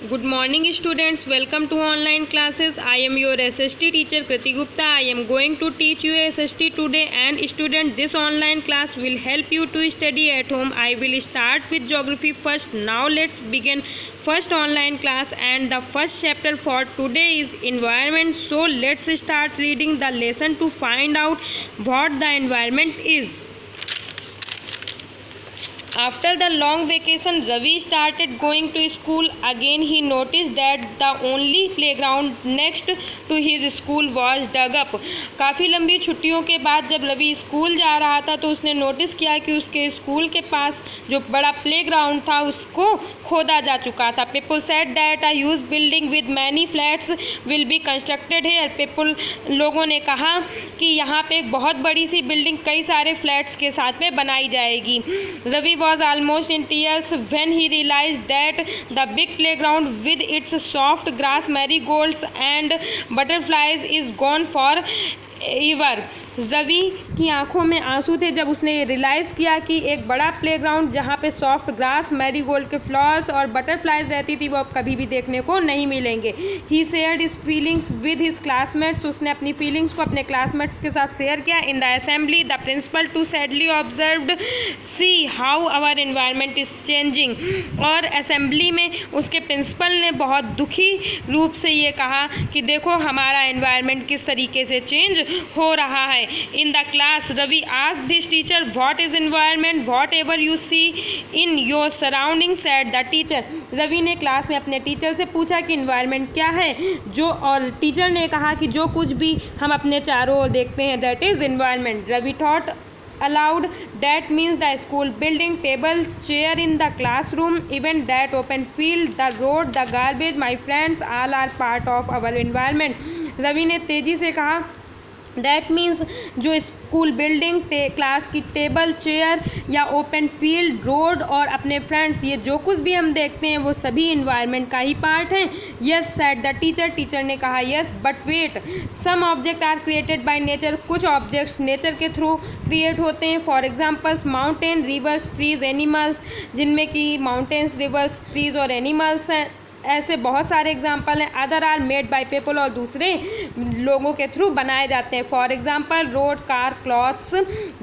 Good morning students, welcome to online classes. I am your SST teacher Kriti Gupta. I am going to teach you SST today, and student, this online class will help you to study at home. I will start with geography first. Now let's begin first online class, and the first chapter for today is environment. So let's start reading the lesson to find out what the environment is. After the long vacation, Ravi started going to school. Again, he noticed that the only playground next to his school was dug up. काफ़ी लंबी छुट्टियों के बाद जब Ravi school जा रहा था तो उसने नोटिस किया कि उसके स्कूल के पास जो बड़ा प्लेग्राउंड था उसको खोदा जा चुका था. People said that a huge building with many flats will be constructed here. People लोगों ने कहा कि यहाँ पे एक बहुत बड़ी सी बिल्डिंग कई सारे फ्लैट्स के साथ में बनाई जाएगी. Ravi was almost in tears when he realized that the big playground with its soft grass, marigolds and butterflies is gone forever. Ravi की आंखों में आंसू थे जब उसने ये रियलाइज़ किया कि एक बड़ा प्लेग्राउंड जहाँ पे सॉफ्ट ग्रास, मैरीगोल्ड के फ्लावर्स और बटरफ्लाइज रहती थी वो अब कभी भी देखने को नहीं मिलेंगे. He shared his feelings with his classmates. उसने अपनी फीलिंग्स को अपने क्लासमेट्स के साथ शेयर किया. In the assembly the principal to sadly observed see how our environment is changing. और असेंबली में उसके प्रिंसिपल ने बहुत दुखी रूप से ये कहा कि देखो हमारा एनवायरनमेंट किस तरीके से चेंज हो रहा है. In the class, Ravi asked his teacher, "What is environment? Whatever you see in your surroundings," said the teacher. Ravi ने क्लास में अपने टीचर से पूछा कि environment क्या है, और टीचर ने कहा कि जो कुछ भी हम अपने चारों ओर देखते हैं that is environment. Ravi thought aloud, that means the school building, table, chair in the classroom, even that open field, the road, the garbage, my friends, all are part of our environment. Ravi ने तेजी से कहा that means जो school building, class की table, chair या open field, road और अपने friends, ये जो कुछ भी हम देखते हैं वो सभी इन्वायरमेंट का ही पार्ट हैं. Yes said the teacher. Teacher ने कहा yes but wait, some object are created by nature. कुछ ऑब्जेक्ट्स नेचर के थ्रू क्रिएट होते हैं. For examples mountain, rivers, trees, animals, जिनमें कि माउंटेन्स, रिवर्स, ट्रीज और एनिमल्स हैं. ऐसे बहुत सारे एग्जाम्पल हैं. Other are made by people, और दूसरे लोगों के थ्रू बनाए जाते हैं. For example road, car, clothes,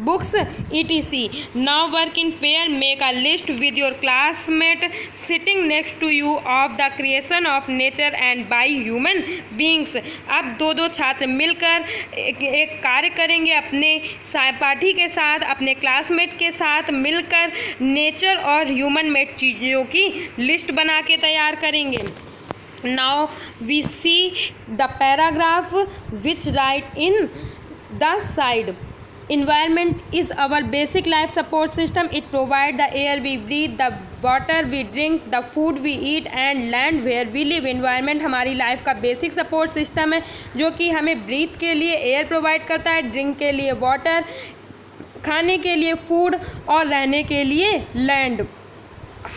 books, ETC. Now work in pair. Make a list with your classmate sitting next to you of the creation of nature and by human beings. अब दो छात्र मिलकर एक कार्य करेंगे अपने सहपाठी के साथ, अपने क्लासमेट के साथ मिलकर नेचर और ह्यूमन मेड चीज़ों की लिस्ट बना के तैयार करेंगे. Now we see the paragraph which write in the side. Environment is our basic life support system. It provides the air we breathe, the water we drink, the food we eat and land where we live. Environment हमारी life का basic support system है जो कि हमें breathe के लिए air provide करता है, ड्रिंक के लिए वाटर, खाने के लिए फूड और रहने के लिए land.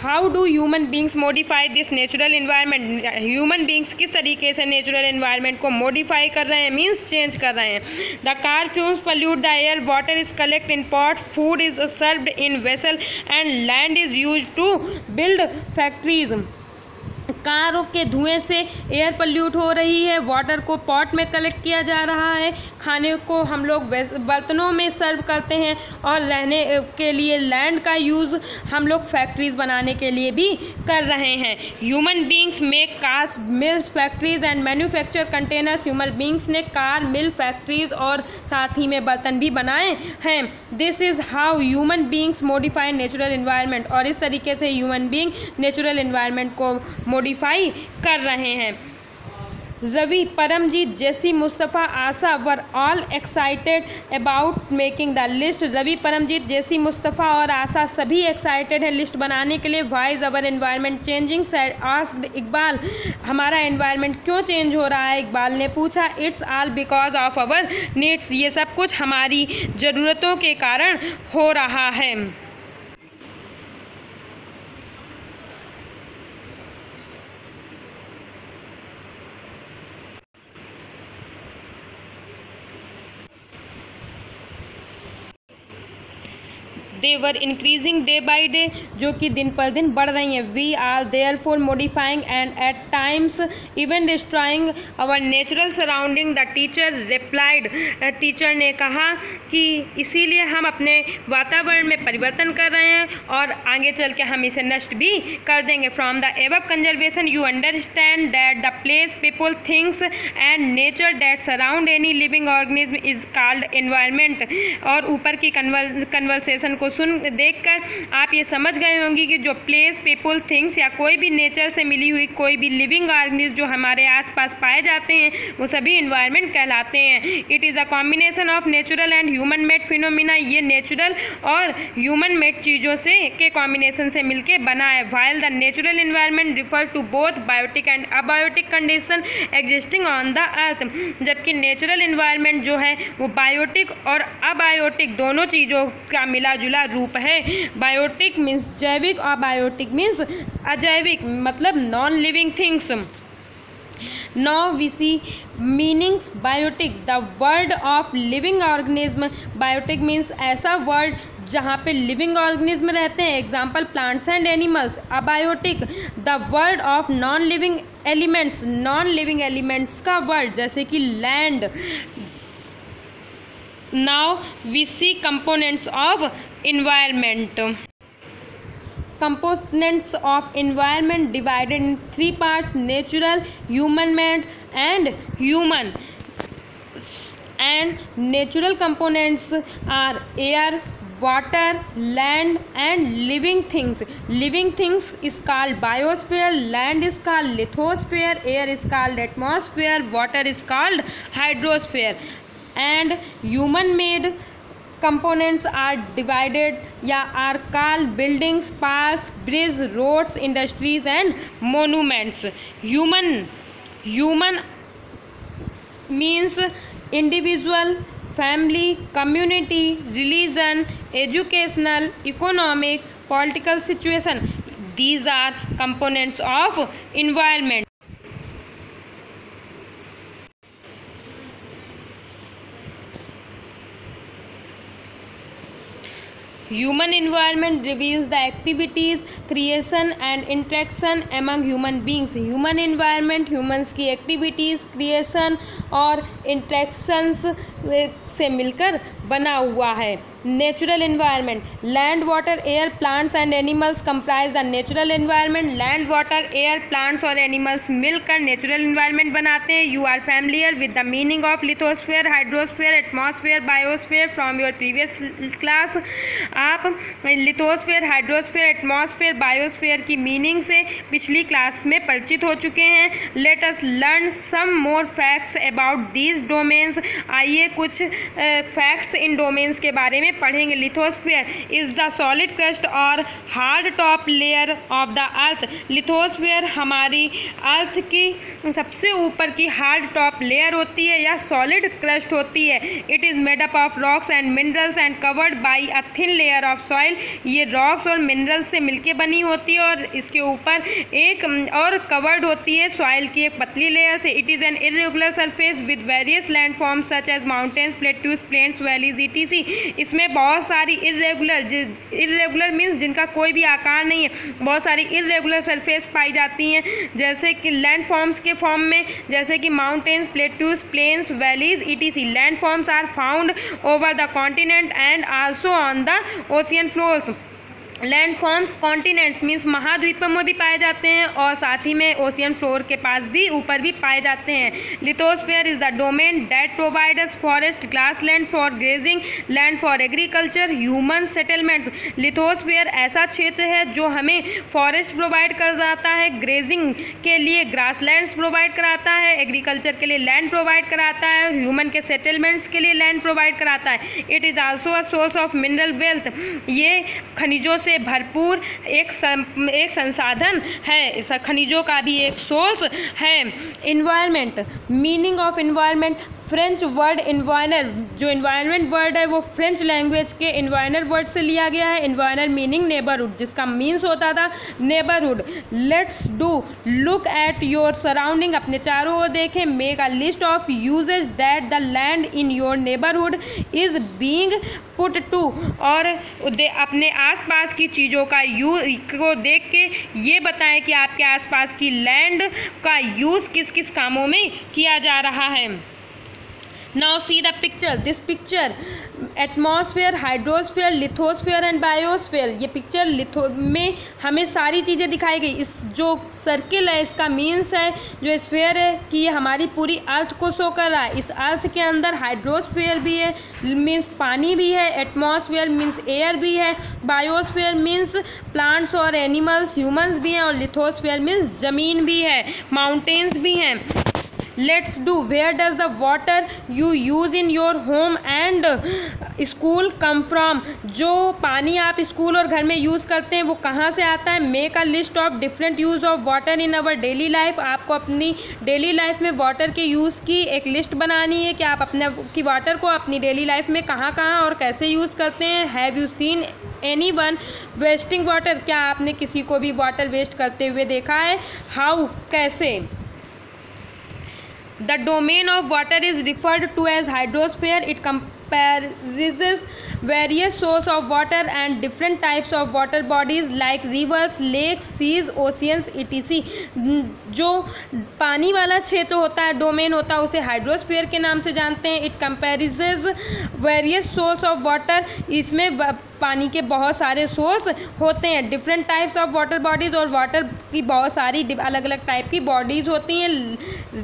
How do human beings modify this natural environment. Human beings किस तरीके से नेचुरल इन्वायरमेंट को मॉडिफाई कर रहे हैं, मीन्स चेंज कर रहे हैं. The car fumes pollute the air, water is collect in pot, food is served in vessel and land is use to build factories. कारों के धुएं से एयर पल्यूट हो रही है, वाटर को पॉट में कलेक्ट किया जा रहा है, खाने को हम लोग बर्तनों में सर्व करते हैं और रहने के लिए लैंड का यूज़ हम लोग फैक्ट्रीज़ बनाने के लिए भी कर रहे हैं. Human beings make cars, mills, factories and manufacture containers. Human beings ने कार, मिल, फैक्ट्रीज और साथ ही में बर्तन भी बनाए हैं. This is how human beings modify natural environment. और इस तरीके से ह्यूमन बींग नेचुरल इन्वायरमेंट को मॉडिफाई कर रहे हैं. Ravi, Paramjeet, Jessie, Mustafa, Asha were all excited about making the list. Ravi, Paramjeet, Jessie, Mustafa और आशा सभी एक्साइटेड हैं लिस्ट बनाने के लिए. Why is our environment changing said asked Iqbal. हमारा एनवायरनमेंट क्यों चेंज हो रहा है, इकबाल ने पूछा. It's all because of our needs. ये सब कुछ हमारी ज़रूरतों के कारण हो रहा है. They were increasing day by day, जो कि दिन पर दिन बढ़ रही हैं। We are therefore modifying and at times even destroying our natural surrounding, the teacher replied. Teacher ने कहा कि इसीलिए हम अपने वातावरण में परिवर्तन कर रहे हैं और आगे चल के हम इसे नष्ट भी कर देंगे। From the above conservation you understand that the place, people, things and nature that surround any living organism is called environment. और ऊपर की कन्वर्सेशन को देखकर आप ये समझ गए होंगे कि जो प्लेस, पीपल, थिंग्स या कोई भी नेचर से मिली हुई कोई भी लिविंग ऑर्गेनिज्म जो हमारे आसपास पाए जाते हैं वो सभी एनवायरनमेंट कहलाते हैं। It is a combination of natural and human made phenomena, ये नेचुरल और ह्यूमन मेड चीज़ों से के कॉम्बिनेशन से मिलके बना है। While the natural environment refer to both biotic and abiotic condition existing on the earth, जबकि नेचुरल एनवायरनमेंट जो है वो बायोटिक और अबायोटिक दोनों चीज़ों का मिला जुला रूप है। बायोटिक मीन्स जैविक और बायोटिक मीन्स अजैविक, मतलब non living things. Now we see meanings biotic, the word of living organism. Biotic means ऐसा word जहाँ पे लिविंग ऑर्गेनिज्म रहते हैं, example plants and animals. Abiotic the word of non living elements, non living elements का word जैसे कि land. Now we see components of environment. Components of environment divided in three parts: natural, human-made, and human. And natural components are air, water, land, and living things. Living things is called biosphere, land is called lithosphere, air is called atmosphere, water is called hydrosphere. And human-made components are divided या are called buildings, parks, bridges, roads, industries and monuments. Human means individual, family, community, religion, educational, economic, political situation. These are components of environment. Human environment reveals the activities, creation and interaction among human beings. Human environment humans की activities, creation और interactions से मिलकर बना हुआ है। Natural environment, land, water, air, plants and animals comprise the natural environment. Land, water, air, plants और animals मिलकर natural environment बनाते हैं। You are familiar with the meaning of lithosphere, hydrosphere, atmosphere, biosphere from your previous class. आप lithosphere, hydrosphere, atmosphere, biosphere की meaning से पिछली class में परिचित हो चुके हैं। Let us learn some more facts about these domains. आइए कुछ फैक्ट्स इन डोमेन्स के बारे में पढ़ेंगे। Lithosphere is the solid crust और hard top layer of the earth. Lithosphere हमारी अर्थ की सबसे ऊपर की हार्ड टॉप लेयर होती है या सॉलिड क्रस्ट होती है। It is made up of rocks and minerals and covered by a thin layer of soil. ये रॉक्स और मिनरल्स से मिलके बनी होती है और इसके ऊपर एक और कवर्ड होती है सॉइल की एक पतली लेयर से। It is an irregular surface with various landforms such as mountains, plateaus, plains, valleys etc. इसमें बहुत सारी इरेगुलर मीन्स जिनका कोई भी आकार नहीं है, बहुत सारी इरेगुलर सरफेस पाई जाती हैं जैसे कि लैंड फॉर्म्स के फॉर्म में, जैसे कि mountains, plateaus, plains, valleys etc. Land forms are found over the continent and also on the ocean floors. Land forms continents means महाद्वीपों में भी पाए जाते हैं और साथ ही में ओशियन फ्लोर के पास भी ऊपर भी पाए जाते हैं। Lithosphere is the domain that provides forest, grass land for grazing, land for agriculture, human settlements. Lithosphere ऐसा क्षेत्र है जो हमें फॉरेस्ट प्रोवाइड कराता है, ग्रेजिंग के लिए ग्रास लैंड्स प्रोवाइड कराता है, एग्रीकल्चर के लिए लैंड प्रोवाइड कराता है और ह्यूमन के सेटलमेंट्स के लिए लैंड प्रोवाइड कराता है। It is also a source of mineral wealth. ये खनिजों से भरपूर एक संसाधन है, खनिजों का भी एक सोर्स है। Environment, meaning of environment, French word इन्वायरनर, जो इन्वायरमेंट वर्ड है वो फ्रेंच लैंग्वेज के इन्वायरनर वर्ड से लिया गया है। इन्वायरनर मीनिंग नेबरहुड, जिसका मीन्स होता था neighbourhood. Let's do look at your surrounding, अपने चारों ओर देखें। Make a list of uses that the land in your neighbourhood is being put to, और अपने आसपास की चीज़ों का यूज को देख के ये बताएं कि आपके आसपास की लैंड का यूज़ किस किस कामों में किया जा रहा है। Now see the picture. This picture, atmosphere, hydrosphere, lithosphere and biosphere. ये पिक्चर लिथो में हमें सारी चीज़ें दिखाई गई। इस जो सर्किल है इसका मीन्स है, जो स्फेयर है कि ये हमारी पूरी अर्थ को शो कर रहा है। इस अर्थ के अंदर हाइड्रोस्फेयर भी है, मीन्स पानी भी है, एटमॉस्फेयर मीन्स एयर भी है, बायोस्फेयर मीन्स प्लांट्स और एनिमल्स, ह्यूमंस भी हैं, और लिथोस्फेयर मीन्स ज़मीन भी है, माउंटेन्स भी हैं। Let's do, where does the water you use in your home and school come from, जो पानी आप स्कूल और घर में यूज़ करते हैं वो कहाँ से आता है। Make a list of different use of water in our daily life, आपको अपनी डेली लाइफ में वाटर के यूज़ की एक लिस्ट बनानी है कि आप अपने की वाटर को अपनी डेली लाइफ में कहाँ कहाँ और कैसे यूज़ करते हैं। Have you seen any one wasting water, क्या आपने किसी को भी वाटर वेस्ट करते हुए देखा है। हाउ, कैसे। The domain of water is referred to as hydrosphere. It comprises various sources of water and different types of water bodies like rivers, lakes, seas, oceans, etc. जो पानी वाला क्षेत्र होता है, डोमेन होता है, उसे हाइड्रोस्फीयर के नाम से जानते हैं। It comprises various source of water, इसमें पानी के बहुत सारे सोर्स होते हैं। Different types of water bodies, और वाटर की बहुत सारी अलग अलग टाइप की बॉडीज़ होती हैं।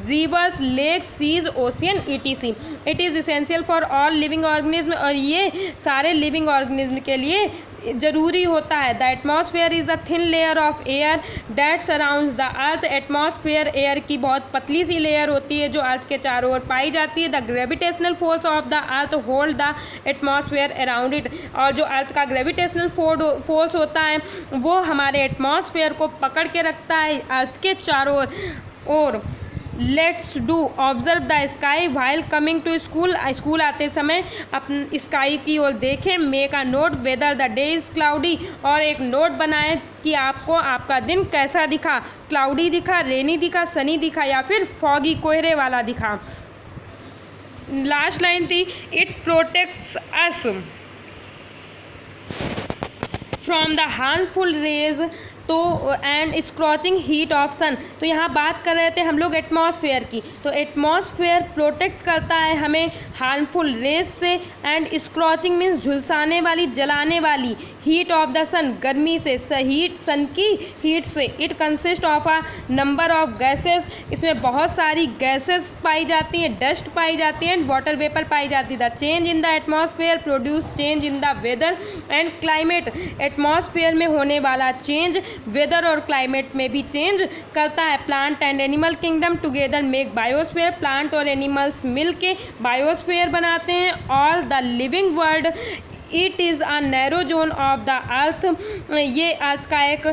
Rivers, lakes, seas, ocean, etc. It is essential for all living organism, और ये सारे लिविंग ऑर्गेनिज्म के लिए ज़रूरी होता है। The atmosphere is a thin layer of air that surrounds the earth. Atmosphere air की बहुत पतली सी लेयर होती है जो अर्थ के चारों ओर पाई जाती है। The gravitational force of the earth hold the atmosphere around it, और जो अर्थ का ग्रेविटेशनल फोर्स होता है वो हमारे एटमॉस्फेयर को पकड़ के रखता है अर्थ के चारों ओर। Let's do observe the sky while coming to school, school आते समय अपन स्काई की ओर देखें। Make a note whether the day is cloudy, और एक नोट बनाएं कि आपको आपका दिन कैसा दिखा, क्लाउडी दिखा, रेनी दिखा, सनी दिखा, या फिर फॉगी, कोहरे वाला दिखा। लास्ट लाइन थी, it protects us from the harmful rays तो एंड स्क्रॉचिंग हीट ऑफ सन। तो यहाँ बात कर रहे थे हम लोग एटमॉस्फेयर की, तो एटमॉस्फेयर प्रोटेक्ट करता है हमें हार्मफुल रेज से, एंड स्क्रॉचिंग मीन्स झुलसाने वाली, जलाने वाली, हीट ऑफ द सन, गर्मी से, हीट, सन की हीट से। It consist of a number of gases, इसमें बहुत सारी गैसेस पाई जाती हैं, डस्ट पाई जाती है, एंड वाटर वेपर पाई जाती है। The change in the atmosphere produce change in the weather and climate, atmosphere में होने वाला चेंज वेदर और क्लाइमेट में भी चेंज करता है। Plant and animal kingdom together make biosphere, plant और एनिमल्स मिल के बायोस्फीयर बनाते हैं। All the living world it is a narrow zone of the earth, ये अर्थ का एक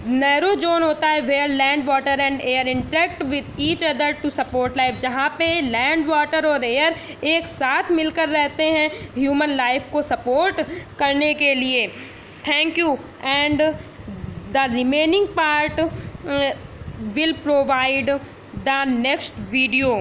नैरो जोन होता है where land, water and air interact with each other to support life, जहाँ पे लैंड, वाटर और एयर एक साथ मिलकर रहते हैं ह्यूमन लाइफ को सपोर्ट करने के लिए। Thank you, and the remaining part will provide the next video.